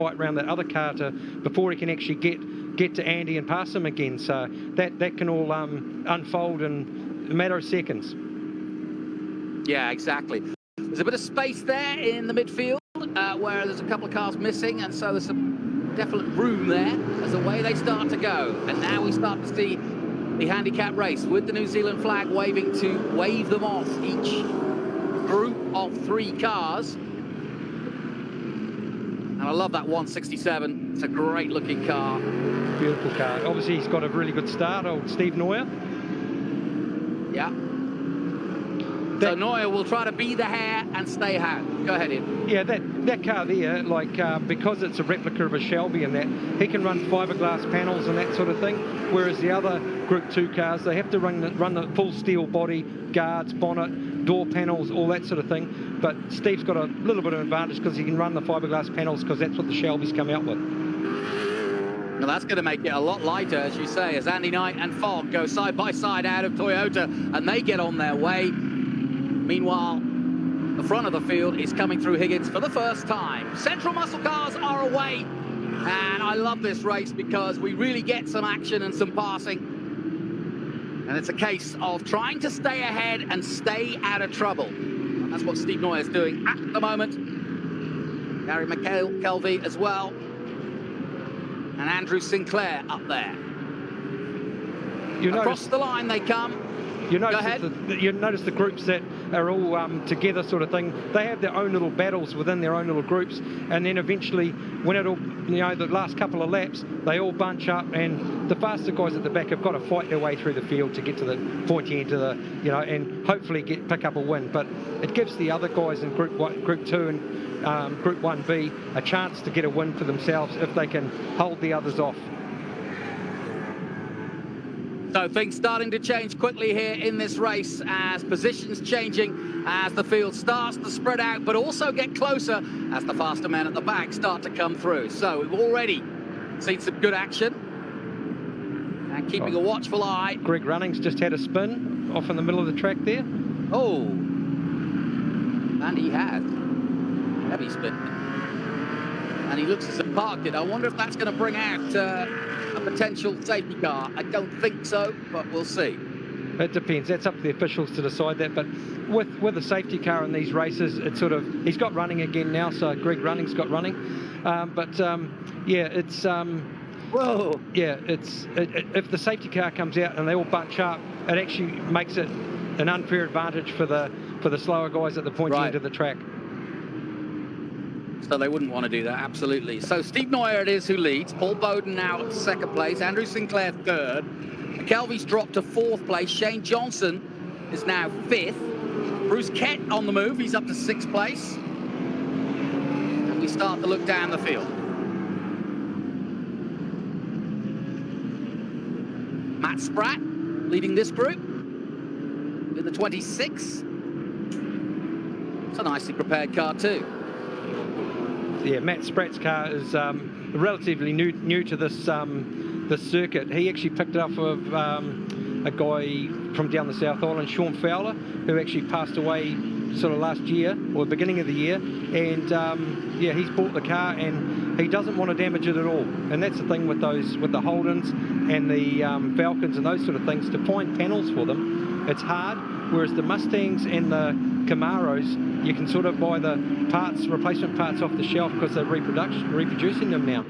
fight around that other car before he can actually get to Andy and pass him again. So that can all unfold in a matter of seconds. Yeah, exactly. There's a bit of space there in the midfield where there's a couple of cars missing, and so there's some definite room there as the way they start to go. And now we start to see the handicap race with the New Zealand flag waving to wave them off, each group of 3 cars. And I love that 167. It's a great looking car. Beautiful car. Obviously he's got a really good start, old Steve Neuer. Yeah. So Neuer will try to be the hare and stay home. Go ahead, Ian. Yeah, that car there, like, because it's a replica of a Shelby and that, he can run fiberglass panels and that sort of thing, whereas the other Group 2 cars, they have to run the full steel body, guards, bonnet, door panels, all that sort of thing. But Steve's got a little bit of advantage because he can run the fiberglass panels because that's what the Shelby's come out with. Well, that's going to make it a lot lighter, as you say, as Andy Knight and Fogg go side by side out of Toyota and they get on their way. Meanwhile, the front of the field is coming through Higgins for the first time. Central Muscle Cars are away, and I love this race because we really get some action and some passing. And it's a case of trying to stay ahead and stay out of trouble. And that's what Steve Neuer is doing at the moment. Gary McKelvey as well. And Andrew Sinclair up there. Across the line they come. You notice the groups that are all together sort of thing, they have their own little battles within their own little groups, and then eventually when it all, the last couple of laps, they all bunch up, and the faster guys at the back have got to fight their way through the field to get to the pointy end of the, and hopefully pick up a win. But it gives the other guys in Group 2 and Group 1B a chance to get a win for themselves if they can hold the others off. So things starting to change quickly here in this race as positions changing, as the field starts to spread out, but also get closer as the faster men at the back start to come through. So we've already seen some good action and keeping a watchful eye. Greg Runnings just had a spin off in the middle of the track there. Oh, and he has. Heavy spin. And he looks as if parked it. I wonder if that's going to bring out a potential safety car. I don't think so, but we'll see. It depends. That's up to the officials to decide that. But with a safety car in these races, it's sort of, he's got running again now, so Greg Running's got running. Yeah, it's whoa. Yeah, if the safety car comes out and they all bunch up, it actually makes it an unfair advantage for the slower guys at the pointy end of the track. So they wouldn't want to do that, absolutely. So Steve Neuer it is who leads. Paul Bowden now at second place. Andrew Sinclair third. McKelvey's dropped to fourth place. Shane Johnson is now fifth. Bruce Kett on the move. He's up to sixth place. And we start to look down the field. Matt Spratt leading this group in the 26. It's a nicely prepared car too. Yeah, Matt Spratt's car is relatively new to this this circuit. He actually picked it up of a guy from down the South Island, Sean Fowler, who actually passed away sort of last year or the beginning of the year. And yeah, he's bought the car and he doesn't want to damage it at all. And that's the thing with the Holdens and the Falcons and those sort of things, to find panels for them, it's hard. Whereas the Mustangs and the Camaros, you can sort of buy the parts, replacement parts off the shelf because they're reproducing them now.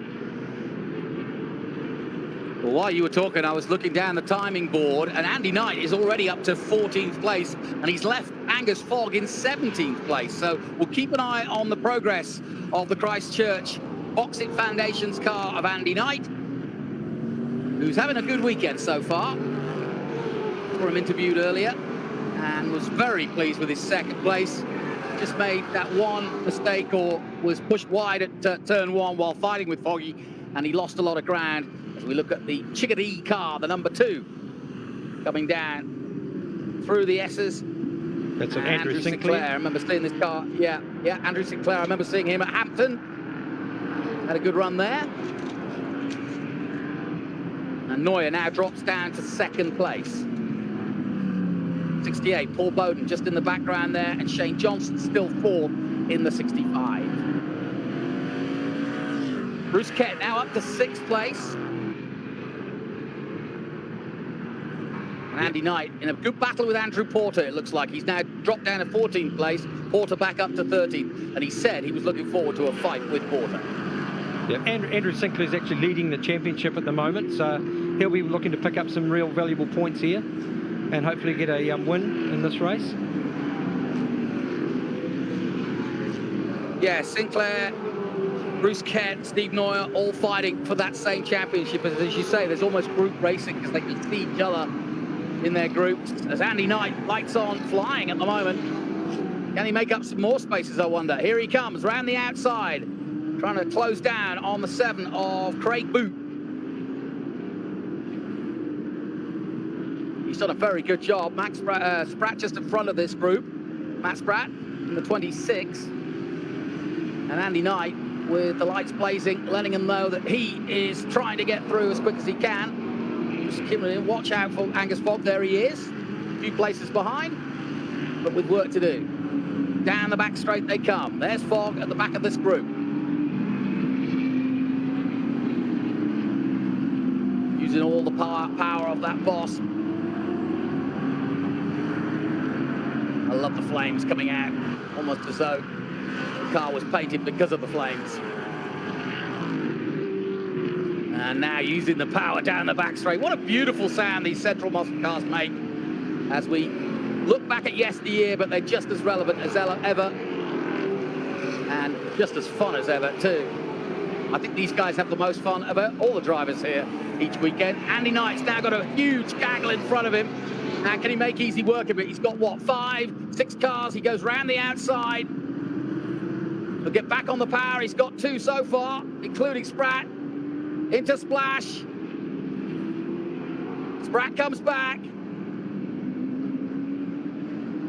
Well, while you were talking, I was looking down the timing board, and Andy Knight is already up to 14th place, and he's left Angus Fogg in 17th place. So we'll keep an eye on the progress of the Christchurch Boxit Foundation's car of Andy Knight, who's having a good weekend so far. Saw him interviewed earlier, and was very pleased with his second place. Just made that one mistake, or was pushed wide at turn one while fighting with Foggy, and he lost a lot of ground. As we look at the Chickadee car, the number 2, coming down through the S's. That's Andrew Sinclair. I remember seeing this car. Yeah, Andrew Sinclair. I remember seeing him at Hampton. Had a good run there. And Neuer now drops down to second place. 68, Paul Bowden just in the background there, and Shane Johnson still fourth in the 65. Bruce Kett now up to 6th place. And Andy Knight in a good battle with Andrew Porter, it looks like. He's now dropped down to 14th place, Porter back up to 13th, and he said he was looking forward to a fight with Porter. Yeah, Andrew Sinclair's actually leading the championship at the moment, so he'll be looking to pick up some real valuable points here and hopefully get a win in this race. Yeah, Sinclair, Bruce Kett, Steve Neuer, all fighting for that same championship. As you say, there's almost group racing because they can see each other in their groups. As Andy Knight, lights on, flying at the moment. Can he make up some more spaces, I wonder? Here he comes, round the outside, trying to close down on the 7 of Craig Boot. He's done a very good job. Max Spratt just in front of this group. Matt Spratt in the 26. And Andy Knight with the lights blazing, letting him know that he is trying to get through as quick as he can. Just keep it in. Watch out for Angus Fogg. There he is. A few places behind, but with work to do. Down the back straight they come. There's Fogg at the back of this group. Using all the power of that boss. I love the flames coming out, almost as though the car was painted because of the flames. And now using the power down the back straight. What a beautiful sound these central muscle cars make as we look back at yesteryear, but they're just as relevant as ever and just as fun as ever too. I think these guys have the most fun of all the drivers here each weekend. Andy Knight's now got a huge gaggle in front of him. Now, can he make easy work of it? He's got, what, 5, 6 cars. He goes round the outside. He'll get back on the power. He's got 2 so far, including Spratt. Into Splash. Spratt comes back.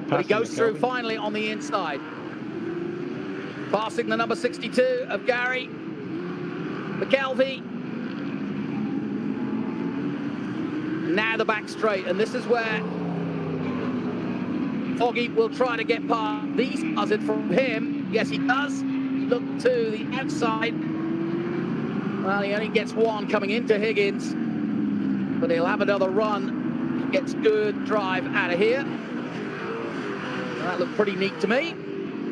But he goes through finally on the inside. Passing the number 62 of Gary McKelvey. Now the back straight, and this is where Foggy will try to get past these cars in from him. Yes, he does. Look to the outside. Well, he only gets 1 coming into Higgins, but he'll have another run. He gets good drive out of here. And that looked pretty neat to me,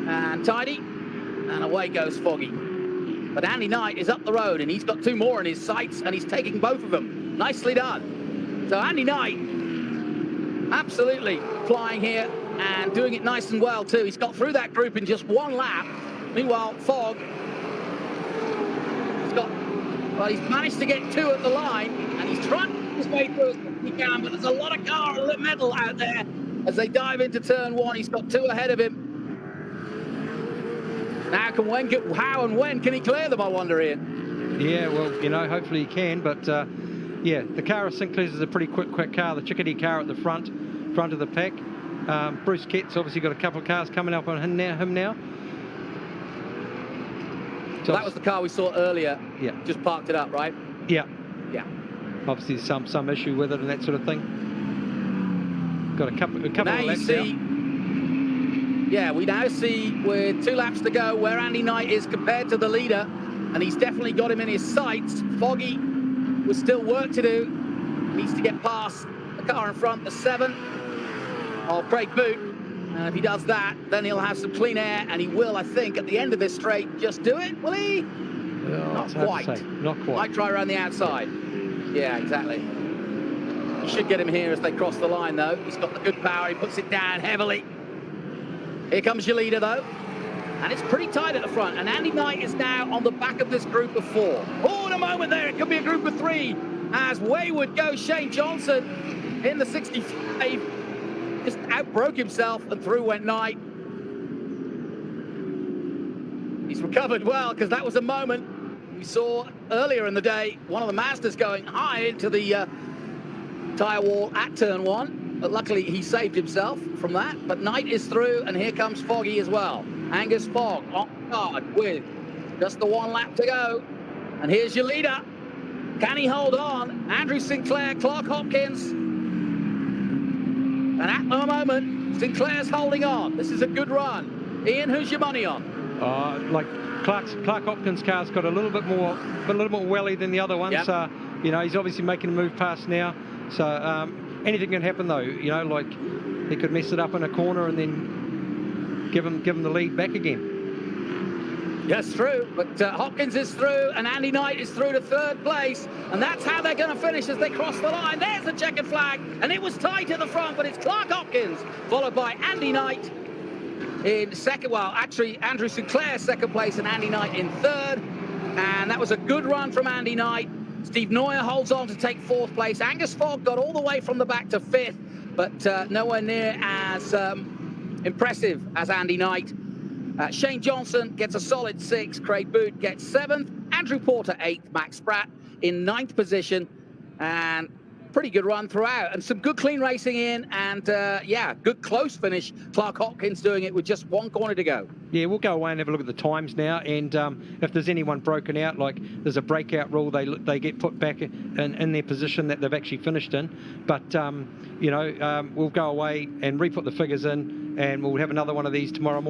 and tidy, and away goes Foggy. But Andy Knight is up the road, and he's got 2 more in his sights, and he's taking both of them. Nicely done. So Andy Knight, absolutely flying here and doing it nice and well too. He's got through that group in just 1 lap. Meanwhile, Fogg, he's managed to get 2 at the line, and he's trying to get his way through as quick as he can, but there's a lot of car and metal out there as they dive into turn 1. He's got 2 ahead of him. Now, how and when can he clear them, I wonder, Ian? Yeah, well, you know, hopefully he can, but yeah, the car of Sinclair's is a pretty quick car. The Chickadee car at the front of the pack. Bruce Kett's obviously got a couple of cars coming up on him now. So that was the car we saw earlier. Yeah. Just parked it up, right? Yeah. Yeah. Obviously some issue with it and that sort of thing. Got a couple of laps now. Yeah, we now see with 2 laps to go where Andy Knight is compared to the leader, and he's definitely got him in his sights. Foggy with still work to do. Needs to get past the car in front, the 7 of Craig Boot. And if he does that, then he'll have some clean air, and he will, I think, at the end of this straight, just do it, will he? Not quite. Not quite. Might try around the outside. Yeah, exactly. He should get him here as they cross the line, though. He's got the good power. He puts it down heavily. Here comes your leader, though. And it's pretty tight at the front. And Andy Knight is now on the back of this group of 4. Oh, in a moment there, it could be a group of 3. As wayward goes Shane Johnson in the 65. Just outbroke himself, and through went Knight. He's recovered well, because that was a moment we saw earlier in the day, one of the Mazdas going high into the tyre wall at turn 1. But luckily, he saved himself from that. But Knight is through, and here comes Foggy as well. Angus Fogg on guard with just the 1 lap to go. And here's your leader. Can he hold on? Andrew Sinclair, Clark Hopkins. And at the moment, Sinclair's holding on. This is a good run. Ian, who's your money on? Like Clark Hopkins' car's got a little bit more welly than the other one. Yep. So, you know, he's obviously making a move past now. So anything can happen though. You know, like he could mess it up in a corner and then give him the lead back again. Yes, true, but Hopkins is through and Andy Knight is through to third place, and that's how they're going to finish as they cross the line. There's the checkered flag, and it was tight at the front, but it's Clark Hopkins, followed by Andy Knight in second. Well, actually, Andrew Sinclair second place and Andy Knight in third, and that was a good run from Andy Knight. Steve Neuer holds on to take fourth place. Angus Fogg got all the way from the back to fifth, but nowhere near as impressive as Andy Knight. Shane Johnson gets a solid 6. Craig Boot gets 7th. Andrew Porter 8th. Max Spratt in 9th position. And pretty good run throughout. And some good clean racing in. And, yeah, good close finish. Clark Hopkins doing it with just one corner to go. Yeah, we'll go away and have a look at the times now. And if there's anyone broken out, like there's a breakout rule, they get put back in their position that they've actually finished in. But, you know, we'll go away and re-put the figures in. And we'll have another one of these tomorrow morning.